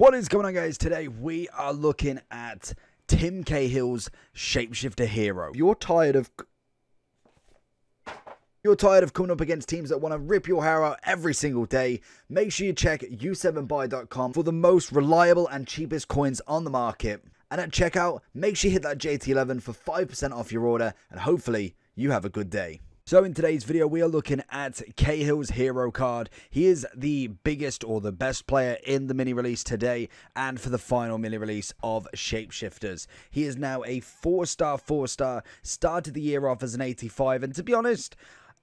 What is going on, guys? Today we are looking at Tim Cahill's Shapeshifter hero. You're tired of coming up against teams that want to rip your hair out every single day. Make sure you check u7buy.com for the most reliable and cheapest coins on the market. And at checkout, make sure you hit that JT11 for 5% off your order, and hopefully you have a good day. So in today's video, we are looking at Cahill's hero card. He is the biggest or the best player in the mini release today and for the final mini release of Shapeshifters. He is now a 4-star, started the year off as an 85, and to be honest,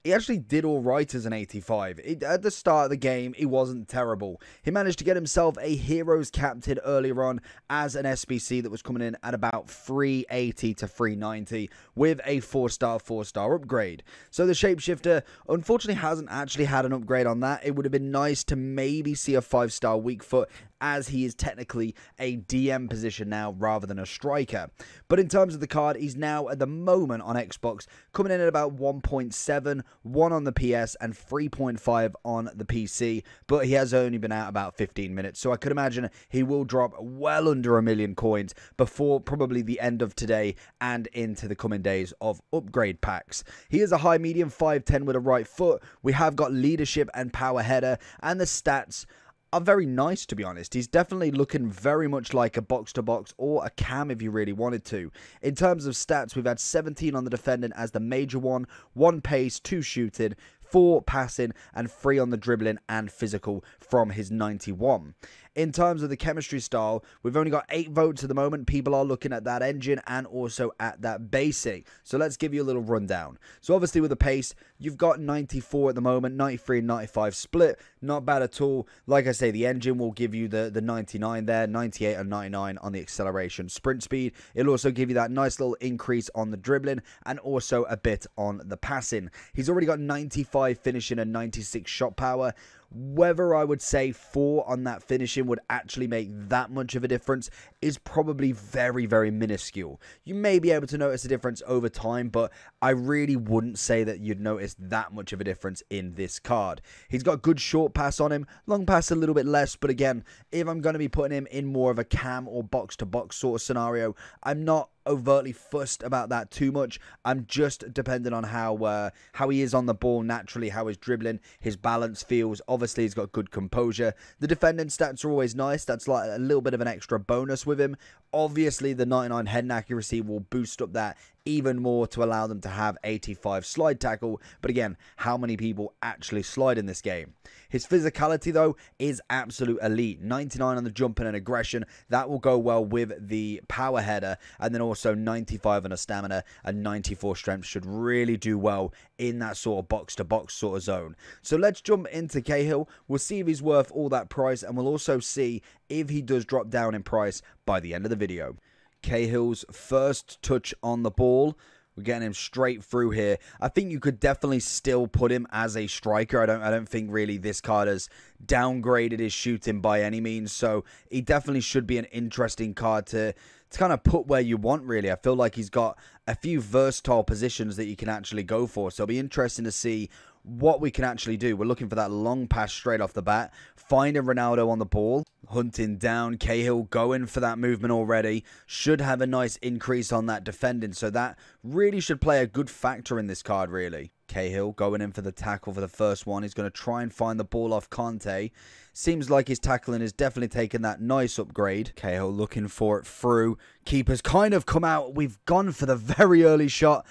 he actually did alright as an 85. At the start of the game, he wasn't terrible. He managed to get himself a Heroes Captain earlier on as an SBC that was coming in at about 380 to 390 with a 4-star upgrade. So the Shapeshifter unfortunately hasn't actually had an upgrade on that. It would have been nice to maybe see a 5-star weak foot, as he is technically a DM position now rather than a striker. But in terms of the card, he's now at the moment on Xbox coming in at about 1.7, 1 on the PS and 3.5 on the PC, but he has only been out about 15 minutes, so I could imagine he will drop well under 1 million coins before probably the end of today and into the coming days of upgrade packs. He is a high medium 5'10 with a right foot. We have got leadership and power header, and the stats are very nice, to be honest. He's definitely looking very much like a box-to-box or a cam if you really wanted to. In terms of stats, we've had 17 on the defending as the major one, 1 pace, 2 shooting, 4 passing, and 3 on the dribbling and physical from his 91. In terms of the chemistry style, we've only got 8 votes at the moment. People are looking at that engine and also at that basic. So let's give you a little rundown. So obviously with the pace, you've got 94 at the moment, 93 and 95 split. Not bad at all. Like I say, the engine will give you the 99 there, 98 and 99 on the acceleration. Sprint speed, it'll also give you that nice little increase on the dribbling and also a bit on the passing. He's already got 95 finishing and 96 shot power. Whether I would say 4 on that finishing would actually make that much of a difference is probably very, very minuscule. You may be able to notice a difference over time, but I really wouldn't say that you'd notice that much of a difference in this card. He's got good short pass on him, long pass a little bit less, but again, if I'm going to be putting him in more of a cam or box-to-box sort of scenario, I'm not overtly fussed about that too much. I'm just dependent on how he is on the ball naturally, how his dribbling, his balance feels. Obviously, he's got good composure. The defending stats are always nice. That's like a little bit of an extra bonus with him. Obviously, the 99 head and accuracy will boost up that even more to allow them to have 85 slide tackle. But again, how many people actually slide in this game? His physicality, though, is absolute elite. 99 on the jumping and aggression. That will go well with the power header. And then also 95 on a stamina and 94 strength should really do well in that sort of box-to-box sort of zone. So let's jump into Cahill. We'll see if he's worth all that price, and we'll also see if he does drop down in price by the end of the video. Cahill's first touch on the ball. We're getting him straight through here. I think you could definitely still put him as a striker. I don't think really this card has downgraded his shooting by any means. So he definitely should be an interesting card to kind of put where you want, really. I feel like he's got a few versatile positions that you can actually go for. So it'll be interesting to see what we can actually do. We're looking for that long pass straight off the bat, finding Ronaldo on the ball, hunting down Cahill, going for that movement already. Should have a nice increase on that defending, so that really should play a good factor in this card, really. Cahill going in for the tackle for the first one. He's going to try and find the ball off Conte. Seems like his tackling is definitely taking that nice upgrade. Cahill looking for it through. Keeper's kind of come out. We've gone for the very early shot,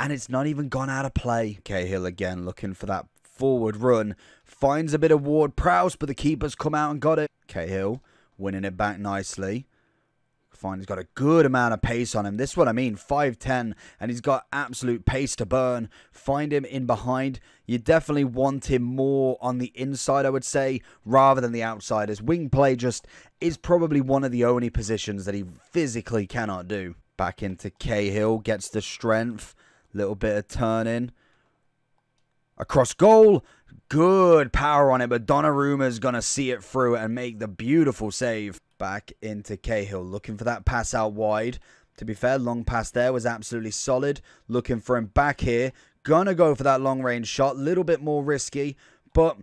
and it's not even gone out of play. Cahill again looking for that forward run. Finds a bit of Ward-Prowse, but the keeper's come out and got it. Cahill winning it back nicely. He's got a good amount of pace on him. This is what I mean, 5'10", and he's got absolute pace to burn. Find him in behind. You definitely want him more on the inside, I would say, rather than the outside, as wing play just is probably one of the only positions that he physically cannot do. Back into Cahill, gets the strength. Little bit of turning. Across goal. Good power on it, but Donnarumma's going to see it through and make the beautiful save. Back into Cahill, looking for that pass out wide. To be fair, long pass there was absolutely solid. Looking for him back here. Gonna go for that long range shot. Little bit more risky, but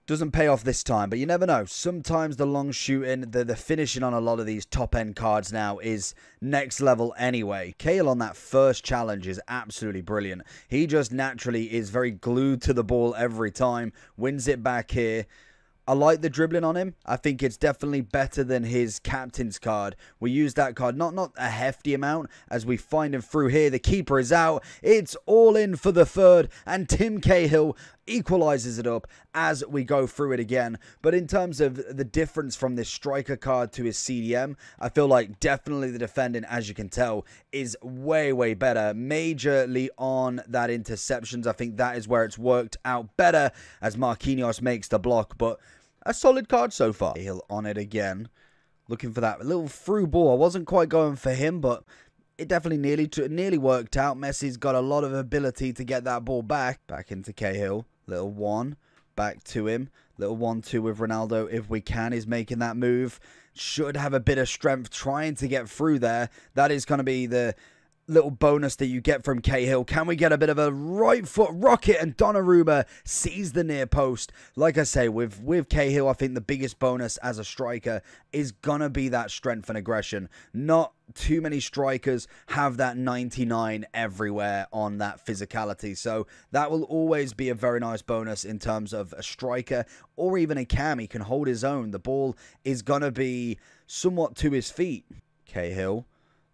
Doesn't pay off this time, but you never know. Sometimes the long shooting, the finishing on a lot of these top-end cards now is next level anyway. Cahill on that first challenge is absolutely brilliant. He just naturally is very glued to the ball every time, wins it back here. I like the dribbling on him. I think it's definitely better than his captain's card. We use that card, not a hefty amount, as we find him through here. The keeper is out. It's all in for the third, and Tim Cahill equalizes it up as we go through it again. But in terms of the difference from this striker card to his CDM, I feel like definitely the defending, as you can tell, is way better. Majorly on that interceptions. I think that is where it's worked out better as Marquinhos makes the block, but a solid card so far. He'll on it again, looking for that little through ball. I wasn't quite going for him, but it definitely nearly worked out. Messi's got a lot of ability to get that ball back into Cahill. Little one, back to him. Little 1-2 with Ronaldo if we can. He's making that move. Should have a bit of strength trying to get through there. That is going to be the little bonus that you get from Cahill. Can we get a bit of a right foot rocket? And Donnarumma sees the near post. Like I say, with Cahill, I think the biggest bonus as a striker is gonna be that strength and aggression. Not too many strikers have that 99 everywhere on that physicality, so that will always be a very nice bonus in terms of a striker or even a cam. He can hold his own. The ball is gonna be somewhat to his feet. Cahill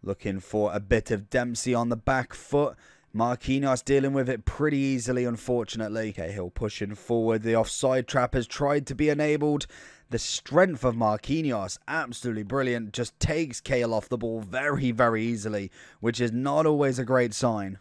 looking for a bit of Dempsey on the back foot. Marquinhos dealing with it pretty easily, unfortunately. Cahill pushing forward. The offside trap has tried to be enabled. The strength of Marquinhos, absolutely brilliant. Just takes Cahill off the ball very easily, which is not always a great sign.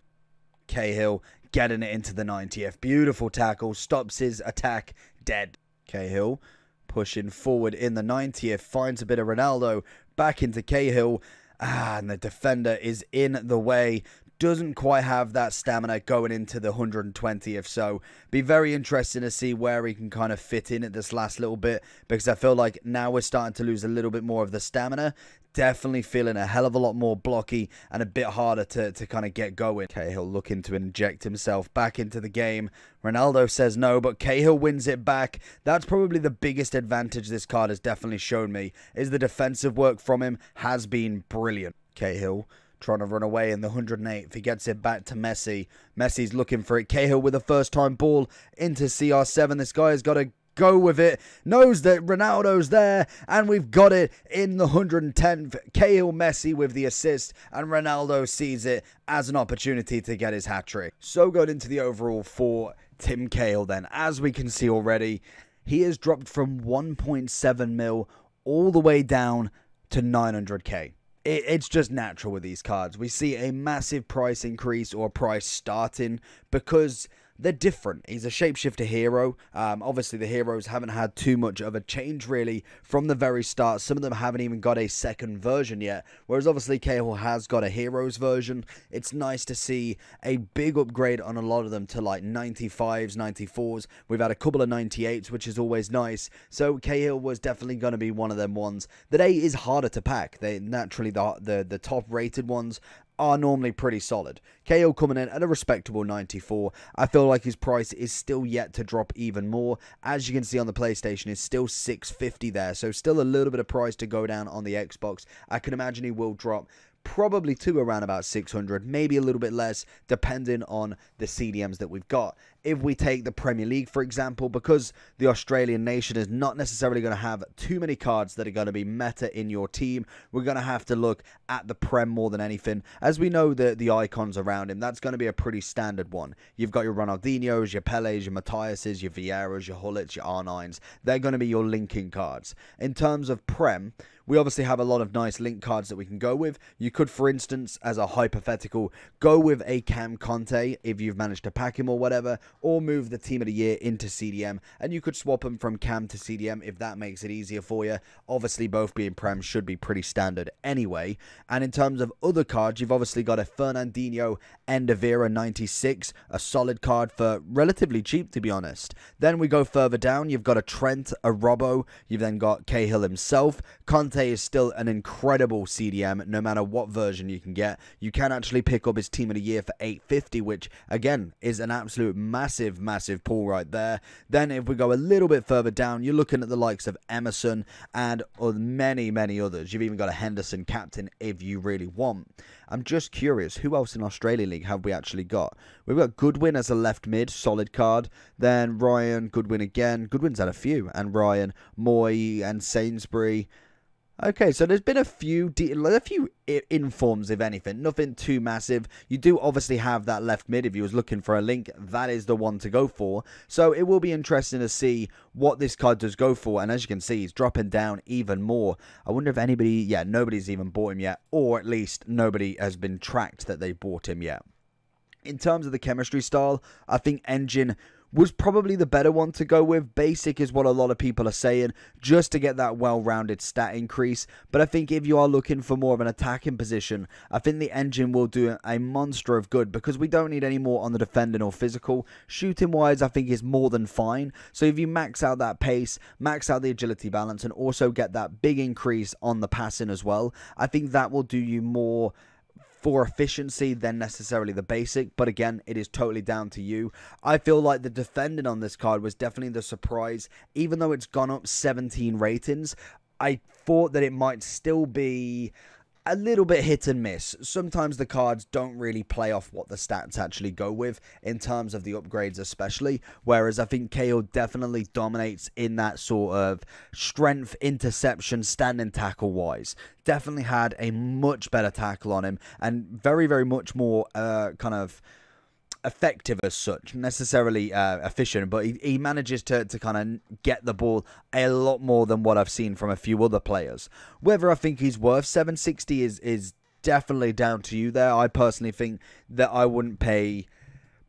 Cahill getting it into the 90th. Beautiful tackle. Stops his attack dead. Cahill pushing forward in the 90th. Finds a bit of Ronaldo. Back into Cahill. And the defender is in the way. Doesn't quite have that stamina going into the 120th. So be very interesting to see where he can kind of fit in at this last little bit. Because I feel like now we're starting to lose a little bit more of the stamina. Definitely feeling a hell of a lot more blocky and a bit harder to kind of get going. Cahill looking to inject himself back into the game. Ronaldo says no, but Cahill wins it back. That's probably the biggest advantage this card has definitely shown me, is the defensive work from him has been brilliant. Cahill trying to run away in the 108th. He gets it back to Messi. Messi's looking for it. Cahill with a first time ball into CR7. This guy has got to go with it. Knows that Ronaldo's there. And we've got it in the 110th. Cahill, Messi with the assist. And Ronaldo sees it as an opportunity to get his hat-trick. So going into the overall for Tim Cahill then. As we can see already, he has dropped from 1.7 mil all the way down to 900k. It's just natural with these cards. We see a massive price increase or price starting because they're different. He's a shapeshifter hero. Obviously, the heroes haven't had too much of a change, really, from the very start. Some of them haven't even got a second version yet, whereas obviously Cahill has got a heroes version. It's nice to see a big upgrade on a lot of them to like 95s, 94s. We've had a couple of 98s, which is always nice. So Cahill was definitely going to be one of them ones. The day is harder to pack. They naturally, the top rated ones are normally pretty solid. Cahill coming in at a respectable 94. I feel like his price is still yet to drop even more. As you can see on the PlayStation, it's still 650 there, so still a little bit of price to go down on the Xbox. I can imagine he will drop probably to around about 600, maybe a little bit less, depending on the CDMs that we've got. If we take the Premier League, for example, because the Australian nation is not necessarily going to have too many cards that are going to be meta in your team, we're going to have to look at the Prem more than anything. As we know, the icons around him, that's going to be a pretty standard one. You've got your Ronaldinhos, your Peles, your Matthiases, your Vieiras, your Hullets, your R9s. They're going to be your linking cards. In terms of Prem, we obviously have a lot of nice link cards that we can go with. You could, for instance, as a hypothetical, go with a Cam Conte if you've managed to pack him or whatever, or move the team of the year into CDM, and you could swap them from Cam to CDM if that makes it easier for you. Obviously, both being Prem should be pretty standard anyway. And in terms of other cards, you've obviously got a Fernandinho End of Era 96, a solid card for relatively cheap, to be honest. Then we go further down, you've got a Trent, a Robbo, you've then got Cahill himself. Conte is still an incredible CDM, no matter what version you can get. You can actually pick up his team of the year for 850, which, again, is an absolute massive, massive pull right there. Then if we go a little bit further down, you're looking at the likes of Emerson and many, many others. You've even got a Henderson captain if you really want. I'm just curious, who else in Australia League have we actually got? We've got Goodwin as a left mid, solid card. Then Ryan, Goodwin again. Goodwin's had a few. And Ryan, Moy and Sainsbury. Okay, so there's been a few informs, if anything. Nothing too massive. You do obviously have that left mid. If you was looking for a link, that is the one to go for. So it will be interesting to see what this card does go for. And as you can see, he's dropping down even more. I wonder if anybody... Yeah, nobody's even bought him yet. Or at least nobody has been tracked that they bought him yet. In terms of the chemistry style, I think Engine was probably the better one to go with. Basic is what a lot of people are saying, just to get that well-rounded stat increase. But I think if you are looking for more of an attacking position, I think the Engine will do a monster of good, because we don't need any more on the defending or physical. Shooting-wise, I think is more than fine. So if you max out that pace, max out the agility balance, and also get that big increase on the passing as well, I think that will do you more for efficiency than necessarily the basic. But again, it is totally down to you. I feel like the defending on this card was definitely the surprise. Even though it's gone up 17 ratings, I thought that it might still be a little bit hit and miss. Sometimes the cards don't really play off what the stats actually go with, in terms of the upgrades especially, whereas I think Cahill definitely dominates in that sort of strength, interception, standing tackle wise. Definitely had a much better tackle on him, and very, very much more kind of effective as such, necessarily efficient, but he manages to kind of get the ball a lot more than what I've seen from a few other players. Whether I think he's worth 760 is definitely down to you there. I personally think that I wouldn't pay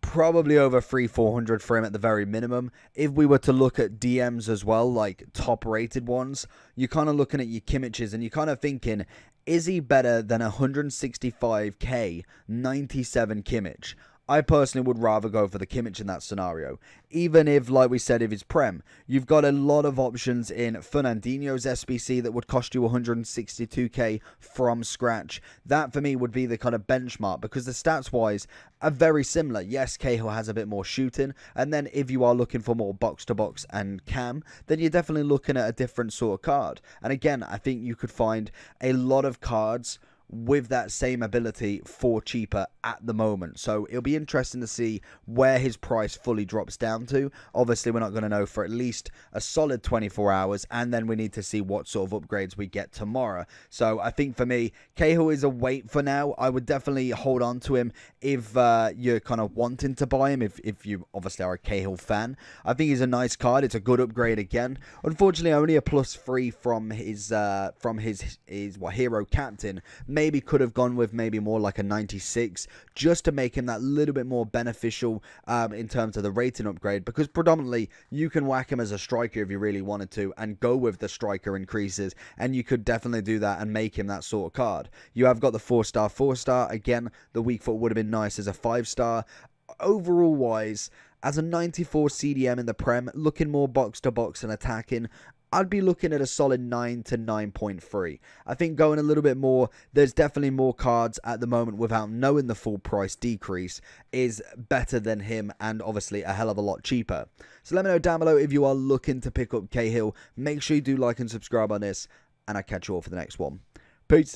probably over 300-400 for him at the very minimum. If we were to look at DMs as well, like top rated ones, you're kind of looking at your Kimmiches and you're kind of thinking, is he better than 165k 97 Kimmich? I personally would rather go for the Kimmich in that scenario. Even if, like we said, if it's Prem, you've got a lot of options in Fernandinho's SBC that would cost you 162k from scratch. That, for me, would be the kind of benchmark, because the stats-wise are very similar. Yes, Cahill has a bit more shooting, and then if you are looking for more box-to-box and cam, then you're definitely looking at a different sort of card. And again, I think you could find a lot of cards with that same ability for cheaper at the moment. So it'll be interesting to see where his price fully drops down to. Obviously, we're not going to know for at least a solid 24 hours, and then we need to see what sort of upgrades we get tomorrow. So I think for me, Cahill is a wait for now. I would definitely hold on to him if you're kind of wanting to buy him, if you obviously are a Cahill fan. I think he's a nice card. It's a good upgrade again. Unfortunately, only a +3 from his hero captain. Maybe could have gone with maybe more like a 96, just to make him that little bit more beneficial in terms of the rating upgrade, because predominantly you can whack him as a striker if you really wanted to and go with the striker increases, and you could definitely do that and make him that sort of card. You have got the 4-star. Again, the weak foot would have been nice as a 5-star. Overall wise, as a 94 CDM in the Prem, looking more box to box and attacking, I'd be looking at a solid 9 to 9.3. I think going a little bit more, there's definitely more cards at the moment without knowing the full price decrease is better than him, and obviously a hell of a lot cheaper. So let me know down below if you are looking to pick up Cahill. Make sure you do like and subscribe on this, and I'll catch you all for the next one. Peace.